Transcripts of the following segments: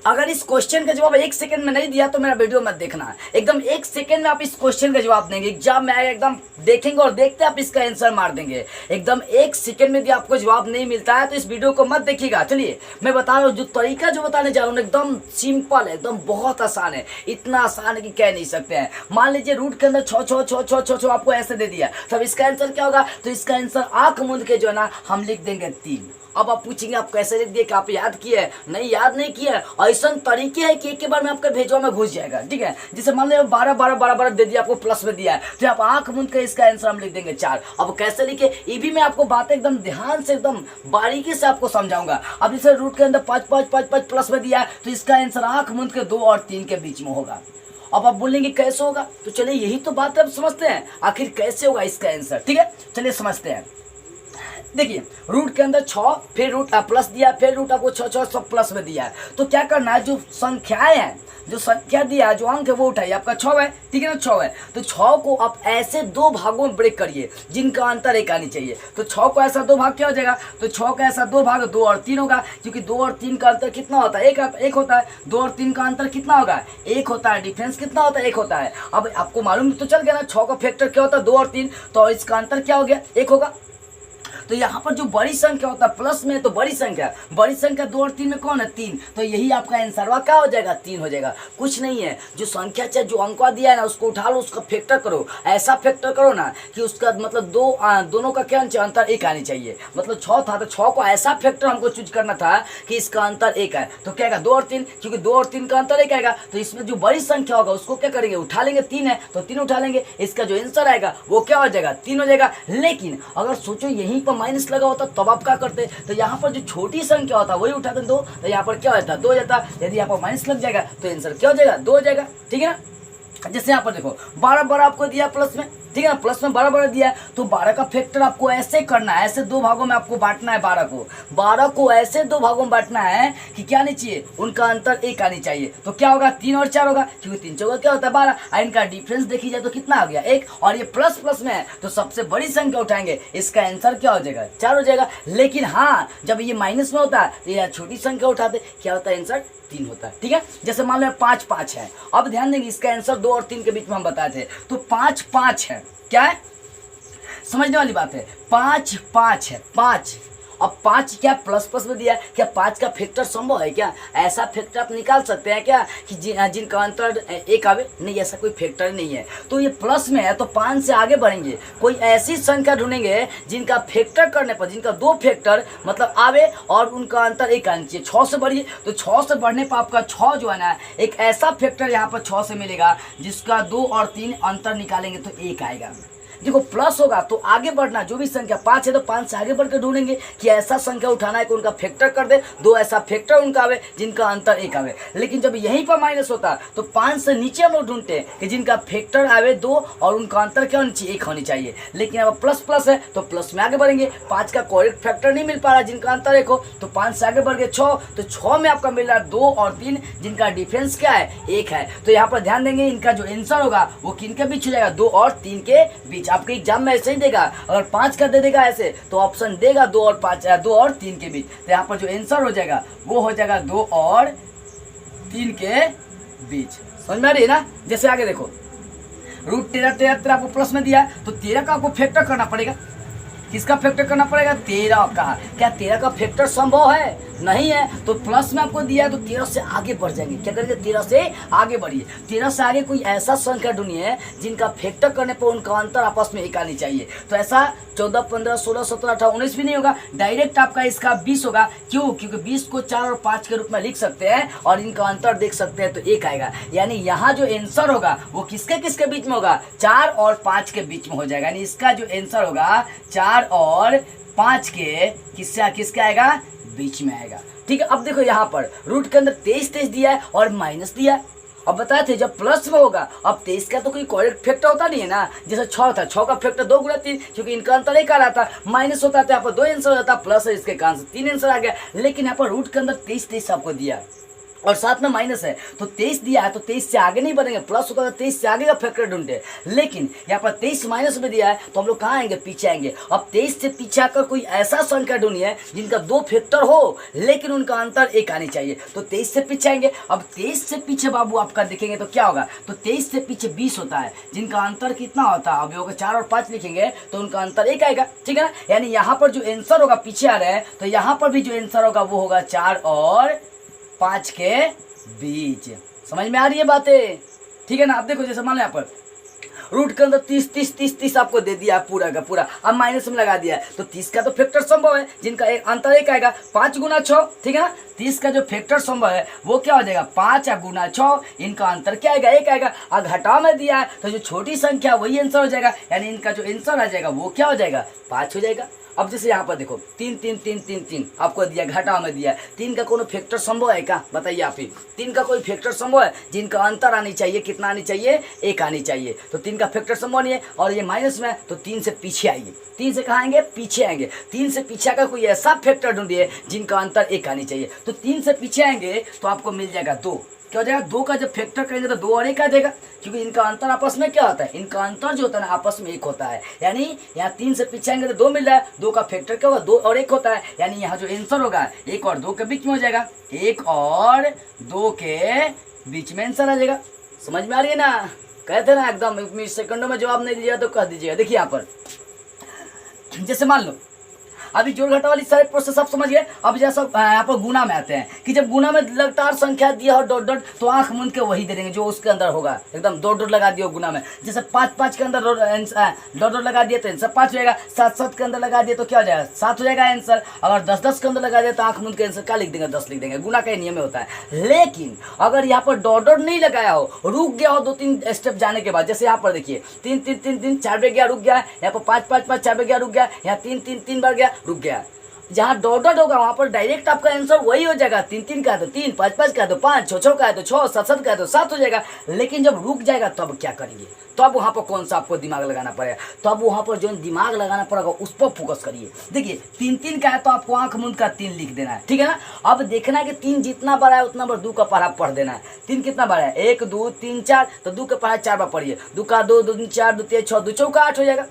अगर इस क्वेश्चन का जवाब 1 सेकंड में नहीं दिया तो मेरा वीडियो मत देखना। एकदम 1 सेकंड में आप इस क्वेश्चन का जवाब देंगे, एग्जाम में आएगा एकदम देखेंगे और देखते आप इसका आंसर मार देंगे। एकदम 1 सेकंड में भी आपको जवाब नहीं मिलता है तो इस वीडियो को मत देखिएगा। चलिए मैं बता रहा हूँ, जो तरीका जो बताने जा रहा हूँ एकदम सिंपल है, एकदम बहुत आसान है, इतना आसान है कि कह नहीं सकते हैं। मान लीजिए रूट के अंदर 6 6 6 6 6 आपको ऐसे दे दिया, तब इसका आंसर क्या होगा? तो इसका आंसर आंख मूंद के जो है ना हम लिख देंगे 3। अब आप पूछेंगे आप कैसे लिख दिए, कि आप याद किए? नहीं, याद नहीं किए। ऐसा तरीके है कि एक के बार में आपके भेजवा में घुस जाएगा। ठीक है, जैसे मान लो 12 12 12 12 दे दिया, आपको प्लस में दिया है, तो आप आंख मूंद के इसका आंसर हम लिख देंगे 4। अब कैसे लिखे ये भी मैं आपको बातें एकदम ध्यान से एकदम बारीकी से आपको समझाऊंगा। अब जैसे रूट के अंदर 5 5 5 5 प्लस में दिया है, तो इसका आंसर आंख मूंद के 2 और 3 के बीच में होगा। अब आप बोलेंगे कैसे होगा? तो चलिए यही तो बात अब समझते हैं, आखिर कैसे होगा इसका आंसर। ठीक है, चलिए समझते हैं। देखिए रूट के अंदर 6, फिर रूट प्लस दिया, फिर रूट आपको 6 6 सब प्लस में दिया है। तो क्या करना है, जो संख्याएं हैं, जो संख्या दिया है, जो अंक है वो उठाइए। आपका 6 है, ठीक है ना, 6 है, तो 6 को आप ऐसे 2 भागों में ब्रेक करिए जिनका अंतर 1 आनी चाहिए। तो 6 को ऐसा 2 भाग क्या हो जाएगा? तो 6 का ऐसा 2 भाग 2 और 3 होगा, क्योंकि 2 और 3 का अंतर कितना होता है? 1 होता है। 2 और 3 का अंतर कितना होगा? 1 होता है। डिफरेंस कितना होता है? 1 होता है। अब आपको मालूम तो चल गया ना 6 का फैक्टर क्या होता है? 2 और 3, तो इसका अंतर क्या हो गया? 1 होगा। तो यहाँ पर जो बड़ी संख्या होता है प्लस में, तो बड़ी संख्या 2 और 3 में कौन है? 3। तो यही आपका आंसर क्या हो जाएगा? 3 हो जाएगा। कुछ नहीं है, जो संख्या चाहे जो अंक दिया है ना उसको उठा लो, उसका फैक्टर करो, ऐसा फैक्टर करो ना कि उसका मतलब दोनों का क्या अंतर 1 आनी चाहिए। मतलब 6 था तो 6 को ऐसा फैक्टर हमको चूज करना था कि इसका अंतर 1 है। तो क्या आएगा? 2 और 3, क्योंकि 2 और 3 का अंतर 1 आएगा। तो इसमें जो बड़ी संख्या होगा उसको क्या करेंगे? उठा लेंगे। 3 है तो 3 उठा लेंगे, इसका जो आंसर आएगा वो क्या हो जाएगा? 3 हो जाएगा। लेकिन अगर सोचो यहीं पर माइनस लगा होता तब आप क्या करते? तो यहाँ पर जो छोटी संख्या होता है वही उठाते 2, तो यहाँ पर क्या होता है? 2 हो जाता। यदि यहाँ पर माइनस लग जाएगा तो आंसर क्या हो जाएगा? 2 हो जाएगा। ठीक है ना। जैसे यहाँ पर देखो 12 12 आपको दिया प्लस में, ठीक है ना, प्लस में 12 12 दिया है, तो 12 का फैक्टर आपको ऐसे करना है, ऐसे 2 भागों में आपको बांटना है। 12 को ऐसे 2 भागों में बांटना है कि क्या नहीं चाहिए? उनका अंतर 1 आनी चाहिए। तो क्या होगा? 3 और 4 होगा, क्योंकि 3 चौका क्या होता है? 12। इनका डिफरेंस देखी जाए तो कितना आ गया? 1। और ये प्लस प्लस में है तो सबसे बड़ी संख्या उठाएंगे, इसका आंसर क्या हो जाएगा? 4 हो जाएगा। लेकिन हाँ, जब ये माइनस में होता है तो यह छोटी संख्या उठाते, क्या होता है? आंसर 3 होता है। ठीक है, जैसे मान लो 5 5 है। अब ध्यान देंगे इसका आंसर 2 और 3 के बीच में हम बताए थे, तो 5 5 है। क्या है? समझने वाली बात है। 5 5 है, 5। अब 5 क्या प्लस प्लस में दिया है? क्या 5 का फैक्टर संभव है क्या? ऐसा फैक्टर आप निकाल सकते हैं क्या कि जिनका अंतर 1 आवे? नहीं, ऐसा कोई फैक्टर नहीं है। तो ये प्लस में है तो 5 से आगे बढ़ेंगे, कोई ऐसी संख्या ढूंढेंगे जिनका फैक्टर करने पर, जिनका 2 फैक्टर मतलब आवे और उनका अंतर 1 आना चाहिए। 6 से बढ़िए, तो 6 से बढ़ने पर आपका 6 जो है ना, एक ऐसा फैक्टर यहाँ पर 6 से मिलेगा जिसका 2 और 3 अंतर निकालेंगे तो 1 आएगा। देखो प्लस होगा तो आगे बढ़ना, जो भी संख्या 5 है तो 5 से आगे बढ़कर ढूंढेंगे कि ऐसा संख्या उठाना है कि उनका फैक्टर कर दे, 2 ऐसा फैक्टर उनका आवे जिनका अंतर 1 आवे। लेकिन जब यहीं पर माइनस होता तो 5 से नीचे हम लोग ढूंढते हैं कि जिनका फैक्टर आवे 2 और उनका अंतर क्या होनी चाहिए? 1 होनी चाहिए। लेकिन अब प्लस प्लस है तो प्लस में आगे बढ़ेंगे, 5 का करेक्ट फैक्टर नहीं मिल पा रहा जिनका अंतर 1 हो, तो 5 से आगे बढ़ गए 6, तो 6 में आपका मिल रहा है 2 और 3 जिनका डिफरेंस क्या है? 1 है। तो यहाँ पर ध्यान देंगे इनका जो आंसर होगा वो किन के बीच हो जाएगा? 2 और 3 के बीच। आपके एग्जाम में ऐसे ही देगा, अगर 5 का दे देगा ऐसे तो ऑप्शन देगा 2 और 5, 2 और 3 के बीच। तो यहाँ पर जो आंसर हो जाएगा वो हो जाएगा 2 और 3 के बीच। समझ में आ रही है ना। जैसे आगे देखो, रूट 13 13 आपको प्लस में दिया तो 13 का आपको फैक्टर करना पड़ेगा। किसका फैक्टर करना पड़ेगा? 13 का। क्या 13 का फैक्टर संभव है? नहीं है। तो प्लस में आपको दिया है तो 13 से आगे बढ़ जाएंगे। क्या करेंगे? 13 से आगे बढ़िए। 13 से आगे कोई ऐसा संख्या ढूंढिए जिनका फैक्टर करने पर उनका अंतर आपस में 1 आनी चाहिए। तो ऐसा 14 15 16 17 18 19 भी नहीं होगा, डायरेक्ट आपका इसका 20 होगा। क्यों? क्योंकि 20 को 4 और 5 के रूप में लिख सकते हैं और इनका अंतर देख सकते हैं तो 1 आएगा। यानी यहाँ जो आंसर होगा वो किसके किसके बीच में होगा? 4 और 5 के बीच में हो जाएगा। यानी इसका जो आंसर होगा 4 और 5 के किसके आएगा? बीच में आएगा। ठीक है। अब देखो यहाँ पर रूट के अंदर 23 23 दिया है और माइनस दिया है। अब बताए थे जब प्लस में होगा, अब 23 का तो कोई करेक्ट फैक्टर होता नहीं है ना। जैसे 6 था, 6 का फैक्टर 2 गुणा 3, क्योंकि इनका अंतर 1 आ रहा था। माइनस होता था यहाँ पर 2 आंसर हो जाता, प्लस है इसके कारण से 3 आंसर आ गया। लेकिन यहाँ पर रूट के अंदर 23 23 आपको दिया, और साथ में माइनस है, तो 23 दिया है तो 23 से आगे नहीं बढ़ेंगे, प्लस होगा तो 23 से आगे का फैक्टर ढूंढे। लेकिन यहाँ पर 23 माइनस में दिया है तो हम लोग कहाँ आएंगे, पीछे आएंगे। अब 23 से पीछे आकर कोई ऐसा संख्या ढूंढिए जिनका 2 फैक्टर हो लेकिन उनका अंतर 1 आनी चाहिए, तो 23 से पीछे आएंगे। अब 23 से पीछे बाबू आपका देखेंगे तो क्या होगा, तो 23 से पीछे 20 होता है जिनका अंतर कितना होता है, अब होगा 4 और 5 लिखेंगे तो उनका अंतर 1 आएगा, ठीक है ना। यानी यहाँ पर जो आंसर होगा, पीछे आ रहे हैं तो यहाँ पर भी जो आंसर होगा वो होगा 4 और 5 के बीच। समझ में आ रही है बातें, ठीक है ना। आप देखो जैसे मान लो यहाँ पर रूट के अंदर 30 आपको दे दिया पूरा का पूरा, अब माइनस में लगा दिया है तो 30 का तो फैक्टर संभव है जिनका एक अंतर 1 आएगा, 5 गुना 6, ठीक है ना। 30 का जो फैक्टर संभव है वो क्या हो जाएगा, 5 गुना 6, इनका अंतर क्या आएगा, 1 आएगा। अब घटा में दिया है तो जो छोटी संख्या वही आंसर हो जाएगा, यानी इनका जो आंसर आ जाएगा वो क्या हो जाएगा, 5 हो जाएगा। अब जैसे यहाँ पर देखो 3 3 3 3 3 आपको दिया, घटा में दिया, 3 का कोई फैक्टर संभव है क्या, बताइए आप ही। 3 का कोई फैक्टर संभव है जिनका अंतर आनी चाहिए, कितना आनी चाहिए, 1 आनी चाहिए, तो 3 का फैक्टर संभव नहीं है। और ये माइनस में तो 3 से पीछे आइए, 3 से कहाँ आएंगे, पीछे आएंगे। 3 से पीछे आकर कोई ऐसा फैक्टर ढूंढिए जिनका अंतर 1 आनी चाहिए, तो 3 से पीछे आएंगे तो आपको मिल जाएगा 2। क्या हो जाएगा, 2 का जब फैक्टर करेंगे तो 2 और 1 आ जाएगा, क्योंकि इनका अंतर आपस में क्या होता है, इनका अंतर जो होता है ना आपस में 1 होता है। यानी यहाँ 3 से पीछे आएंगे तो 2 मिल रहा है, 2 का फैक्टर क्या होगा, 2 और 1 होता है, यानी यहाँ जो आंसर होगा 1 और 2 के बीच में हो जाएगा, 1 और 2 के बीच में आंसर आ जाएगा। समझ में आ रही है ना, कहते ना एकदम सेकंडों में जवाब नहीं दिया तो कह दीजिएगा। देखिए यहाँ पर जैसे मान लो अभी जोड़ घटा वाली सारे प्रोसेस आप समझ गए। अब जैसा यहाँ पर गुना में आते हैं कि जब गुना में लगातार संख्या दिया हो डॉट डॉट तो आंख मूंद के वही दे देंगे जो उसके अंदर होगा, एकदम डॉट डॉट लगा दिया गुना में। जैसे 5 5 के अंदर डॉट डॉट लगा दिए तो आंसर 5 हो जाएगा, 7 7 के अंदर लगा दिए तो क्या हो जाएगा, 7 हो जाएगा आंसर। अगर 10 10 के अंदर लगा दिया तो आंख मूंद के आंसर क्या लिख देंगे, 10 लिख देंगे। गुना का नियम में होता है। लेकिन अगर यहाँ पर डॉट डॉट नहीं लगाया हो, रुक गया हो 2-3 स्टेप जाने के बाद, जैसे यहाँ पर देखिए 3 3 3 3 4 पे गया रुक गया, यहाँ पर 5 5 5 4 पे गया रुक गया, यहाँ 3 3 3 बार गया रुक गया। जहाँ डॉट डॉट होगा वहां पर डायरेक्ट आपका आंसर वही हो जाएगा, 3 3 का है तो 3, 5 5 का है तो 5, 6 6 का है तो 6, 7 7 का है तो 7 हो जाएगा। लेकिन जब रुक जाएगा तब क्या करेंगे, तब वहां पर कौन सा आपको दिमाग लगाना पड़ेगा, तब वहां पर जो दिमाग लगाना पड़ेगा उस पर फोकस करिए। देखिए 3 3 का है तो आपको आंख मूंद का 3 लिख देना है, ठीक है ना। अब देखना है कि 3 जितना बड़ा है उतना बार 2 का पढ़ा पढ़ देना है। 3 कितना बड़ा है, 1 2 3 4, तो 2 का पढ़ा 4 बार पढ़िए, 2 का 2 2 4 2 3 6 2 चौका 8 हो जाएगा।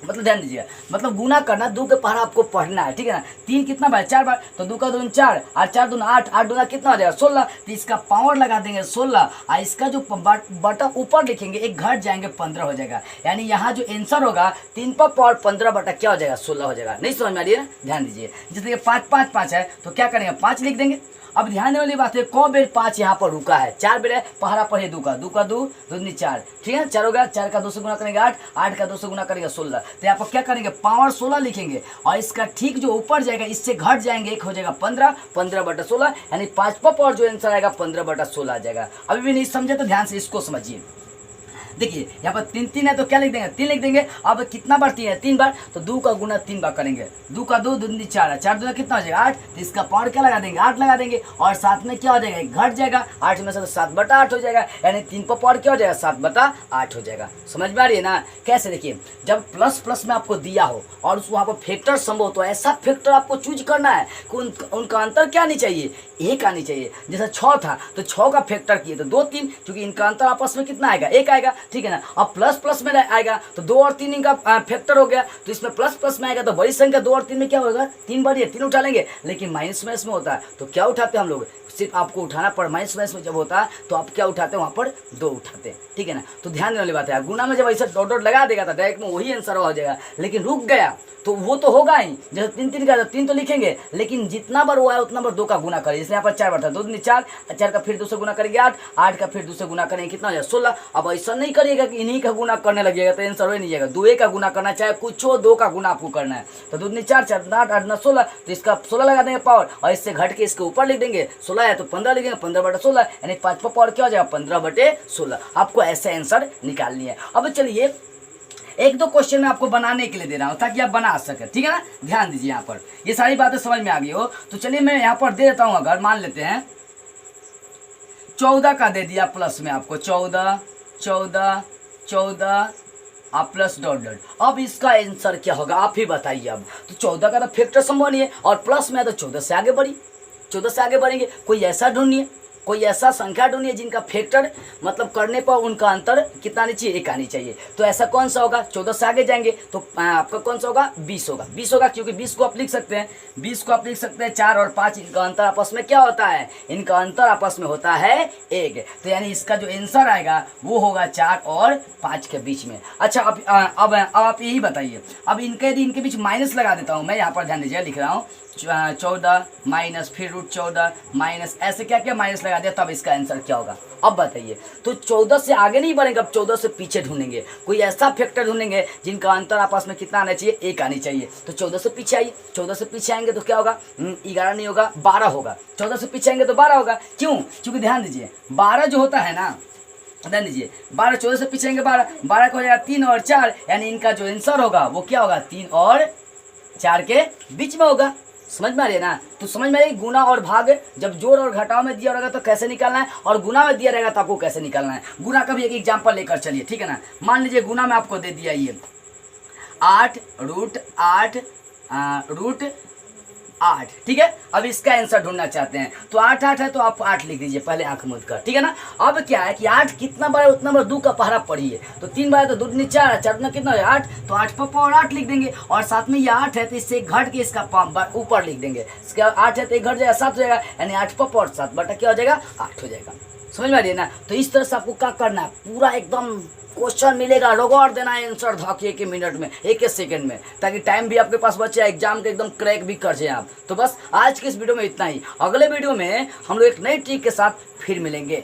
मतलब ध्यान दीजिए, मतलब गुना करना, 2 के पहाड़ा आपको पढ़ना है, ठीक है ना। 3 कितना बार, 4 बार, तो 2 का 2 4 और 4 2 8, 8 2 कितना हो जाएगा 16, तो इसका पावर लगा देंगे 16 और इसका जो बटा ऊपर लिखेंगे एक घट जाएंगे 15 हो जाएगा। यानी यहाँ जो आंसर होगा 3 पर पावर 15 बटा क्या हो जाएगा 16 हो जाएगा। नहीं समझ में आ रही है ना, ध्यान दीजिए। जैसे 5 5 5 है तो क्या करेंगे 5 लिख देंगे। अब ध्यान देने वाली बात है, कौ बेर 5 यहाँ पर रुका है, 4 बेर है, पहरा पढ़े 2 का 2 2 2 4, ठीक है 4 होगा, 4 का 2 से गुना करेंगे 8, 8 का 2 से गुना करेंगे 16, तो यहाँ पर क्या करेंगे पावर 16 लिखेंगे और इसका ठीक जो ऊपर जाएगा इससे घट जाएंगे, एक हो जाएगा 15, 15 बटा 16, यानी 5 पर पावर जो आंसर आएगा 15 बटा 16 आ जाएगा। अभी भी नहीं समझे तो ध्यान से इसको समझिए। देखिए यहाँ पर 3 3 है तो क्या लिख देंगे, 3 लिख देंगे। अब कितना बार 3 है, 3 बार, तो 2 का गुना 3 बार करेंगे, 2 का 2 2 4 है, 4 2 कितना हो जाएगा 8, तो इसका पावर क्या लगा देंगे 8 लगा देंगे और साथ में क्या हो जाएगा घट जाएगा, 8 में से तो 7 बटा 8 हो जाएगा, यानी 3 पर पावर क्या हो जाएगा 7 बटा 8 हो जाएगा। समझ में आ रही है ना। कैसे, देखिए जब प्लस प्लस में आपको दिया हो और उस वहाँ पर फैक्टर संभव तो ऐसा फैक्टर आपको चूज करना है कि उनका अंतर क्या आनी चाहिए, 1 आनी चाहिए। जैसा 6 था तो 6 का फैक्टर किए तो 2 3, क्योंकि इनका अंतर आपस में कितना आएगा 1 आएगा, ठीक है ना। अब प्लस प्लस में आएगा तो 2 और 3 इनका फैक्टर हो गया, तो इसमें प्लस प्लस में आएगा तो बड़ी संख्या 2 और 3 में क्या होगा 3 बड़ी है, 3 उठा लेंगे। लेकिन माइनस माइनस में होता है तो क्या उठाते हैं हम लोग, सिर्फ आपको उठाना पड़, माइनस माइनस में जब होता है तो आप क्या उठाते हैं वहाँ पर 2 उठाते हैं, ठीक है ना। तो ध्यान देने वाली बात है, गुना में जब ऐसा डॉट डॉट लगा देगा तो डायरेक्ट में वही आंसर हो जाएगा। लेकिन रुक गया तो वो तो होगा ही, जैसे 3 3 का 3 तो लिखेंगे, लेकिन जितना बार हुआ है उतना बार 2 का गुना करें। इसलिए यहाँ पर 4 बार था, 2 2 4, 4 का फिर 2 से गुना करेंगे 8, 8 का फिर 2 से गुना करेंगे कितना हो जाएगा 16। अब ऐसा नहीं करिएगा कि इन्हीं का गुना करने लगेगा तो आंसर हो नहीं जाएगा, 2 का गुना करना, चाहे कुछ हो 2 का गुना आपको करना है। तो 2 2 4 4 8 8 9 16, तो इसका 16 लगा देंगे पावर और इससे घट के इसके ऊपर लिख देंगे, 16 है तो 15 लिखेंगे, 15 बटा 16, यानी 5 पर पावर क्या हो जाएगा 15 बटे 16। आपको ऐसे आंसर निकालनी है। अब चलिए 1-2 क्वेश्चन में आपको बनाने के लिए दे रहा हूँ ताकि आप बना सके, ठीक है ना। ध्यान दीजिए, यहाँ पर ये सारी बातें समझ में आ गई हो तो चलिए मैं यहाँ पर दे देता हूँ। अगर मान लेते हैं 14 का दे दिया प्लस में आपको 14 14 14 आप प्लस डॉट डॉट, अब इसका आंसर क्या होगा आप ही बताइए। अब तो 14 का तो फैक्टर संभव नहीं है और प्लस में है तो 14 से आगे बढ़ी, 14 से आगे बढ़ेंगे, कोई ऐसा ढूंढिए कोई ऐसा संख्या ढूंढिए जिनका फैक्टर मतलब करने पर उनका अंतर कितना आनी चाहिए, 1 आनी चाहिए। तो ऐसा कौन सा होगा, 14 से आगे जाएंगे तो आपका कौन सा होगा, 20 होगा। 20 होगा क्योंकि 20 को आप लिख सकते हैं, 20 को आप लिख सकते हैं 4 और 5, इनका अंतर आपस में क्या होता है, इनका अंतर आपस में होता है 1। तो यानी इसका जो आंसर आएगा वो होगा 4 और 5 के बीच में। अच्छा अब आप यही बताइए, अब इनके यदि इनके बीच माइनस लगा देता हूँ मैं, यहाँ पर ध्यान दीजिए लिख रहा हूँ 14 माइनस फिर √14 माइनस, ऐसे क्या क्या माइनस लगा दिया, तब इसका आंसर क्या होगा। अब बताइए, तो 14 से आगे नहीं बढ़ेंगे, अब 14 से पीछे ढूंढेंगे, कोई ऐसा फैक्टर ढूंढेंगे जिनका अंतर आपस में कितना आना चाहिए, 1 आनी चाहिए। तो 14 से पीछे आइए, 14 से पीछे आएंगे तो क्या होगा, 11 नहीं होगा 12 होगा। 14 से पीछे आएंगे तो 12 होगा, क्यों, क्योंकि ध्यान दीजिए 12 जो होता है ना, ध्यान दीजिए 12, 14 से पीछे आएंगे 12, 12 का हो जाएगा 3 और 4, यानी इनका जो आंसर होगा वो क्या होगा, 3 और 4 के बीच में होगा। समझ में आ रही है ना। तो समझ में आई, गुना और भाग जब जोड़ और घटाव में दिया रहेगा तो कैसे निकालना है, और गुना में दिया रहेगा तो आपको कैसे निकालना है। गुना का भी एक एग्जाम्पल लेकर चलिए, ठीक है ना। मान लीजिए गुना में आपको दे दिया ये 8 √8, ठीक है। अब इसका आंसर ढूंढना चाहते हैं तो 8 8 है तो आप 8 लिख दीजिए पहले आंख मूंद कर, ठीक है ना। अब क्या है कि 8 कितना बार उतना बार 2 का पहरा पढ़िए, तो 3 बार तो 2 दूनी 4, 4 दूना कितना है 8, तो 8 पर और 8 लिख देंगे, और साथ में ये 8 है तो इससे घट के इसका ऊपर लिख देंगे। इसका 8 है तो एक घट जाएगा 7 हो जाएगा, यानी 8 पर और 7 बटा क्या हो जाएगा, 8 हो जाएगा। समझ में आ रही है ना। तो इस तरह से आपको क्या करना है, पूरा एकदम क्वेश्चन मिलेगा, रगड़ देना है आंसर धक 1 मिनट में, 1 सेकंड में, ताकि टाइम भी आपके पास बचे, एग्जाम के एकदम क्रैक भी कर जाए आप। तो बस आज के इस वीडियो में इतना ही, अगले वीडियो में हम लोग एक नई ट्रिक के साथ फिर मिलेंगे।